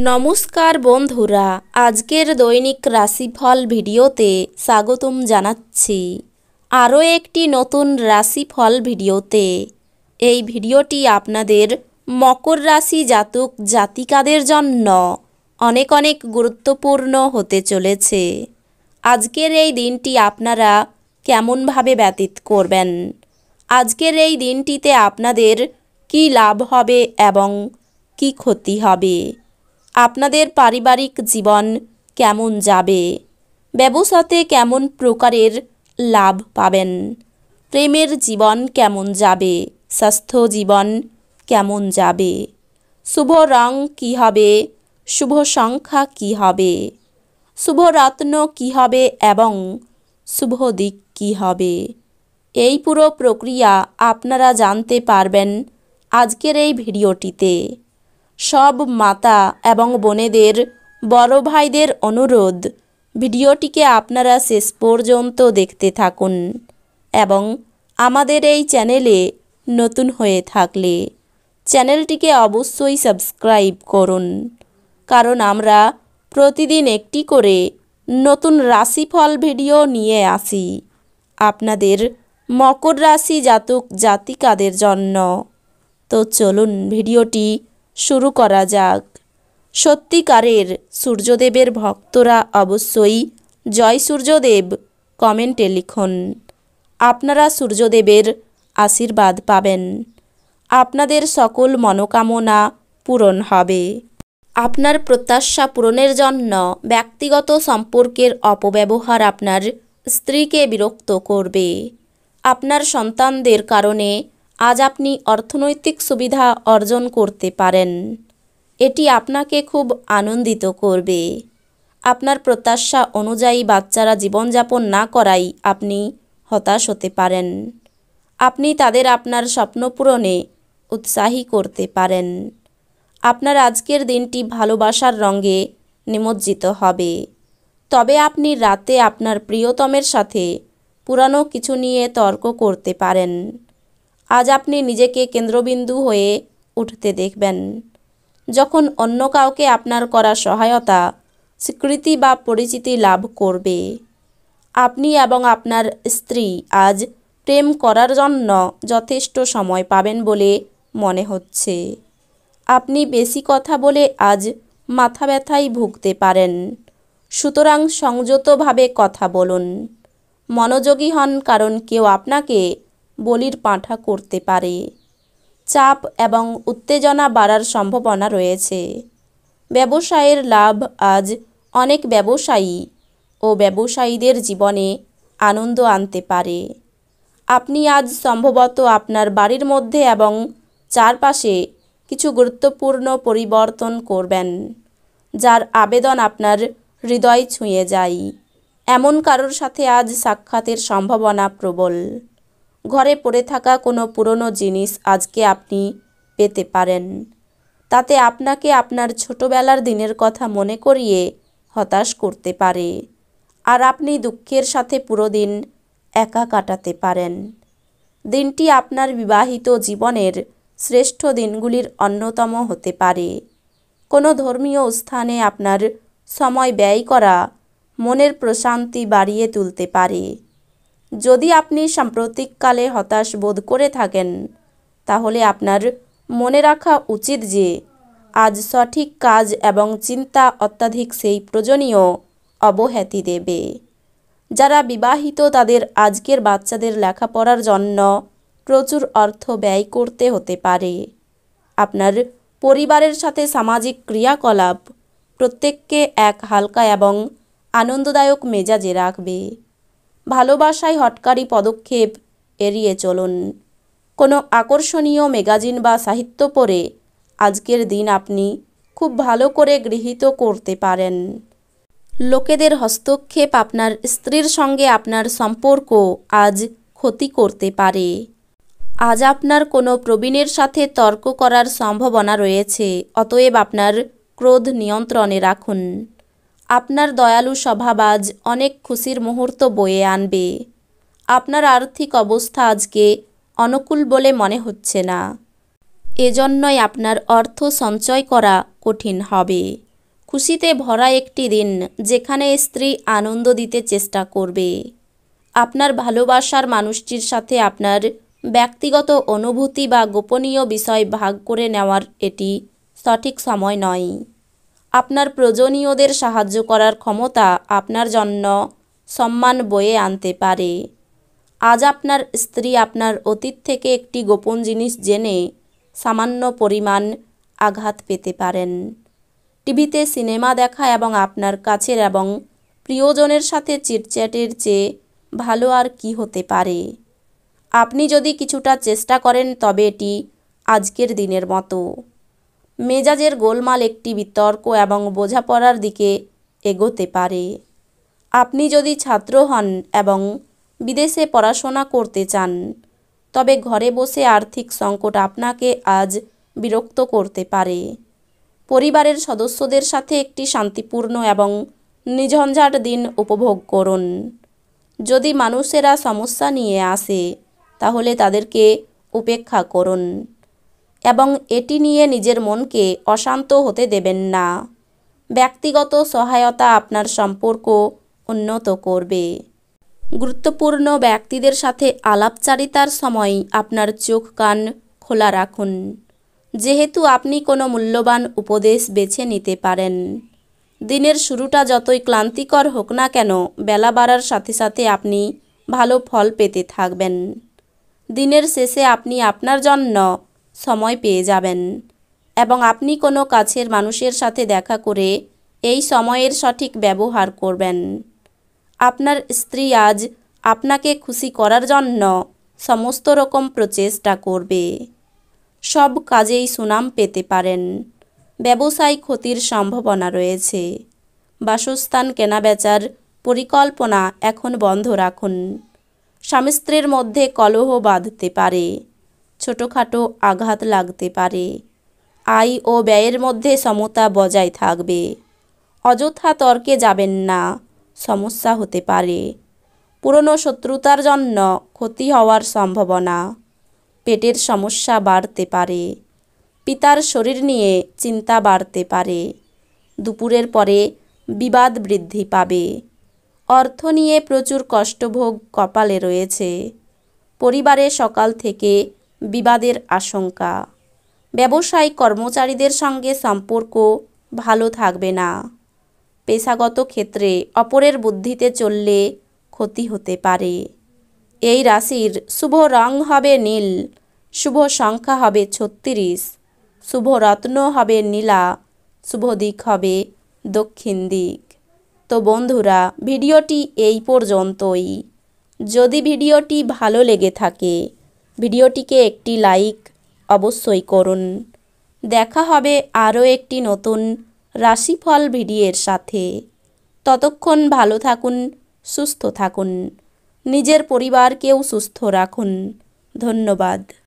নমস্কার বন্ধুরা, আজকের দৈনিক রাশিফল ভিডিওতে স্বাগতম জানাচ্ছি। আরও একটি নতুন রাশিফল ভিডিওতে। এই ভিডিওটি আপনাদের মকর রাশি জাতক জাতিকাদের জন্য অনেক অনেক গুরুত্বপূর্ণ হতে চলেছে। আজকের এই দিনটি আপনারা কেমনভাবে ব্যতীত করবেন, আজকের এই দিনটিতে আপনাদের কি লাভ হবে এবং কি ক্ষতি হবে, আপনাদের পারিবারিক জীবন কেমন যাবে, ব্যবসাতে কেমন প্রকারের লাভ পাবেন, প্রেমের জীবন কেমন যাবে, স্বাস্থ্য জীবন কেমন যাবে, শুভ রং কী হবে, শুভ সংখ্যা কী হবে, শুভ রত্ন কী হবে এবং শুভ দিক কী হবে, এই পুরো প্রক্রিয়া আপনারা জানতে পারবেন আজকের এই ভিডিওটিতে। সব মাতা এবং বোনেদের, বড় ভাইদের অনুরোধ, ভিডিওটিকে আপনারা শেষ পর্যন্ত দেখতে থাকুন এবং আমাদের এই চ্যানেলে নতুন হয়ে থাকলে চ্যানেলটিকে অবশ্যই সাবস্ক্রাইব করুন, কারণ আমরা প্রতিদিন একটি করে নতুন রাশিফল ভিডিও নিয়ে আসি আপনাদের মকর রাশি জাতক জাতিকাদের জন্য। তো চলুন ভিডিওটি শুরু করা যাক। সত্যিকারের সূর্যদেবের ভক্তরা অবশ্যই জয় সূর্যদেব কমেন্টে লিখুন। আপনারা সূর্যদেবের আশীর্বাদ পাবেন, আপনাদের সকল মনোকামনা পূরণ হবে। আপনার প্রত্যাশা পূরণের জন্য ব্যক্তিগত সম্পর্কের অপব্যবহার আপনার স্ত্রীকে বিরক্ত করবে। আপনার সন্তানদের কারণে আজ আপনি অর্থনৈতিক সুবিধা অর্জন করতে পারেন, এটি আপনাকে খুব আনন্দিত করবে। আপনার প্রত্যাশা অনুযায়ী বাচ্চারা জীবনযাপন না করাই আপনি হতাশ হতে পারেন। আপনি তাদের আপনার স্বপ্ন পূরণে উৎসাহী করতে পারেন। আপনার আজকের দিনটি ভালোবাসার রঙে নিমজ্জিত হবে, তবে আপনি রাতে আপনার প্রিয়তমের সাথে পুরানো কিছু নিয়ে তর্ক করতে পারেন। আজ আপনি নিজেকে কেন্দ্রবিন্দু হয়ে উঠতে দেখবেন, যখন অন্য কাউকে আপনার করা সহায়তা, স্বীকৃতি বা পরিচিতি লাভ করবে। আপনি এবং আপনার স্ত্রী আজ প্রেম করার জন্য যথেষ্ট সময় পাবেন বলে মনে হচ্ছে। আপনি বেশি কথা বলে আজ মাথা ব্যথায় ভুগতে পারেন, সুতরাং সংযতভাবে কথা বলুন। মনোযোগী হন, কারণ কেউ আপনাকে বলির পাঁঠা করতে পারে। চাপ এবং উত্তেজনা বাড়ার সম্ভাবনা রয়েছে। ব্যবসায়ের লাভ আজ অনেক ব্যবসায়ী ও ব্যবসায়ীদের জীবনে আনন্দ আনতে পারে। আপনি আজ সম্ভবত আপনার বাড়ির মধ্যে এবং চারপাশে কিছু গুরুত্বপূর্ণ পরিবর্তন করবেন, যার আবেদন আপনার হৃদয় ছুঁয়ে যায়। এমন কারোর সাথে আজ সাক্ষাতের সম্ভাবনা প্রবল। ঘরে পড়ে থাকা কোনো পুরনো জিনিস আজকে আপনি পেতে পারেন, তাতে আপনাকে আপনার ছোটবেলার দিনের কথা মনে করিয়ে হতাশ করতে পারে, আর আপনি দুঃখের সাথে পুরো দিন একা কাটাতে পারেন। দিনটি আপনার বিবাহিত জীবনের শ্রেষ্ঠ দিনগুলির অন্যতম হতে পারে। কোনো ধর্মীয় স্থানে আপনার সময় ব্যয় করা মনের প্রশান্তি বাড়িয়ে তুলতে পারে। যদি আপনি সাম্প্রতিককালে হতাশ বোধ করে থাকেন, তাহলে আপনার মনে রাখা উচিত যে আজ সঠিক কাজ এবং চিন্তা অত্যাধিক সেই প্রয়োজনীয় অবহেতি দেবে। যারা বিবাহিত তাদের আজকের বাচ্চাদের লেখাপড়ার জন্য প্রচুর অর্থ ব্যয় করতে হতে পারে। আপনার পরিবারের সাথে সামাজিক ক্রিয়াকলাপ প্রত্যেককে এক হালকা এবং আনন্দদায়ক মেজাজে রাখবে। ভালোবাসায় হঠকারী পদক্ষেপ এড়িয়ে চলুন। কোনো আকর্ষণীয় ম্যাগাজিন বা সাহিত্য পড়ে আজকের দিন আপনি খুব ভালো করে গৃহীত করতে পারেন। লোকেদের হস্তক্ষেপ আপনার স্ত্রীর সঙ্গে আপনার সম্পর্ক আজ ক্ষতি করতে পারে। আজ আপনার কোনো প্রবীণের সাথে তর্ক করার সম্ভাবনা রয়েছে, অতএব আপনার ক্রোধ নিয়ন্ত্রণে রাখুন। আপনার দয়ালু স্বভাব আজ অনেক খুশির মুহূর্ত বয়ে আনবে। আপনার আর্থিক অবস্থা আজকে অনুকূল বলে মনে হচ্ছে না, এজন্যই আপনার অর্থ সঞ্চয় করা কঠিন হবে। খুশিতে ভরা একটি দিন, যেখানে স্ত্রী আনন্দ দিতে চেষ্টা করবে। আপনার ভালোবাসার মানুষটির সাথে আপনার ব্যক্তিগত অনুভূতি বা গোপনীয় বিষয় ভাগ করে নেওয়ার এটি সঠিক সময় নয়। আপনার প্রয়োজনীয়দের সাহায্য করার ক্ষমতা আপনার জন্য সম্মান বয়ে আনতে পারে। আজ আপনার স্ত্রী আপনার অতীত থেকে একটি গোপন জিনিস জেনে সামান্য পরিমাণ আঘাত পেতে পারেন। টিভিতে সিনেমা দেখা এবং আপনার কাছের এবং প্রিয়জনের সাথে চিটচ্যাটের চেয়ে ভালো আর কি হতে পারে। আপনি যদি কিছুটা চেষ্টা করেন তবে এটি আজকের দিনের মতো। মেজাজের গোলমাল একটি বিতর্ক এবং বোঝাপড়ার দিকে এগোতে পারে। আপনি যদি ছাত্র হন এবং বিদেশে পড়াশোনা করতে চান, তবে ঘরে বসে আর্থিক সংকট আপনাকে আজ বিরক্ত করতে পারে। পরিবারের সদস্যদের সাথে একটি শান্তিপূর্ণ এবং নিঝঞ্ঝাট দিন উপভোগ করুন। যদি মানুষেরা সমস্যা নিয়ে আসে, তাহলে তাদেরকে উপেক্ষা করুন এবং এটি নিয়ে নিজের মনকে অশান্ত হতে দেবেন না। ব্যক্তিগত সহায়তা আপনার সম্পর্ক উন্নত করবে। গুরুত্বপূর্ণ ব্যক্তিদের সাথে আলাপচারিতার সময় আপনার চোখ কান খোলা রাখুন, যেহেতু আপনি কোনো মূল্যবান উপদেশ বেছে নিতে পারেন। দিনের শুরুটা যতই ক্লান্তিকর হোক না কেন, বেলা বাড়ার সাথে সাথে আপনি ভালো ফল পেতে থাকবেন। দিনের শেষে আপনি আপনার জন্য সময় পেয়ে যাবেন এবং আপনি কোনো কাছের মানুষের সাথে দেখা করে এই সময়ের সঠিক ব্যবহার করবেন। আপনার স্ত্রী আজ আপনাকে খুশি করার জন্য সমস্ত রকম প্রচেষ্টা করবে। সব কাজেই সুনাম পেতে পারেন। ব্যবসায় ক্ষতির সম্ভাবনা রয়েছে। বাসস্থান কেনাবেচার পরিকল্পনা এখন বন্ধ রাখুন। স্বামী স্ত্রীর মধ্যে কলহ বাঁধতে পারে। ছোটোখাটো আঘাত লাগতে পারে। আয় ও ব্যয়ের মধ্যে সমতা বজায় থাকবে। অযথা তর্কে যাবেন না, সমস্যা হতে পারে। পুরনো শত্রুতার জন্য ক্ষতি হওয়ার সম্ভাবনা। পেটের সমস্যা বাড়তে পারে। পিতার শরীর নিয়ে চিন্তা বাড়তে পারে। দুপুরের পরে বিবাদ বৃদ্ধি পাবে। অর্থ নিয়ে প্রচুর কষ্টভোগ কপালে রয়েছে। পরিবারে সকাল থেকে বিবাদের আশঙ্কা। ব্যবসায়িক কর্মচারীদের সঙ্গে সম্পর্ক ভালো থাকবে না। পেশাগত ক্ষেত্রে অপরের বুদ্ধিতে চললে ক্ষতি হতে পারে। এই রাশির শুভ রং হবে নীল, শুভ সংখ্যা হবে 36, শুভ রত্ন হবে নীলা, শুভ দিক হবে দক্ষিণ দিক। তো বন্ধুরা, ভিডিওটি এই পর্যন্তই। যদি ভিডিওটি ভালো লেগে থাকে, ভিডিওটিকে একটি লাইক অবশ্যই করুন। দেখা হবে আরও একটি নতুন রাশিফল ভিডিওর সাথে। ততক্ষণ ভালো থাকুন, সুস্থ থাকুন, নিজের পরিবারকেও সুস্থ রাখুন। ধন্যবাদ।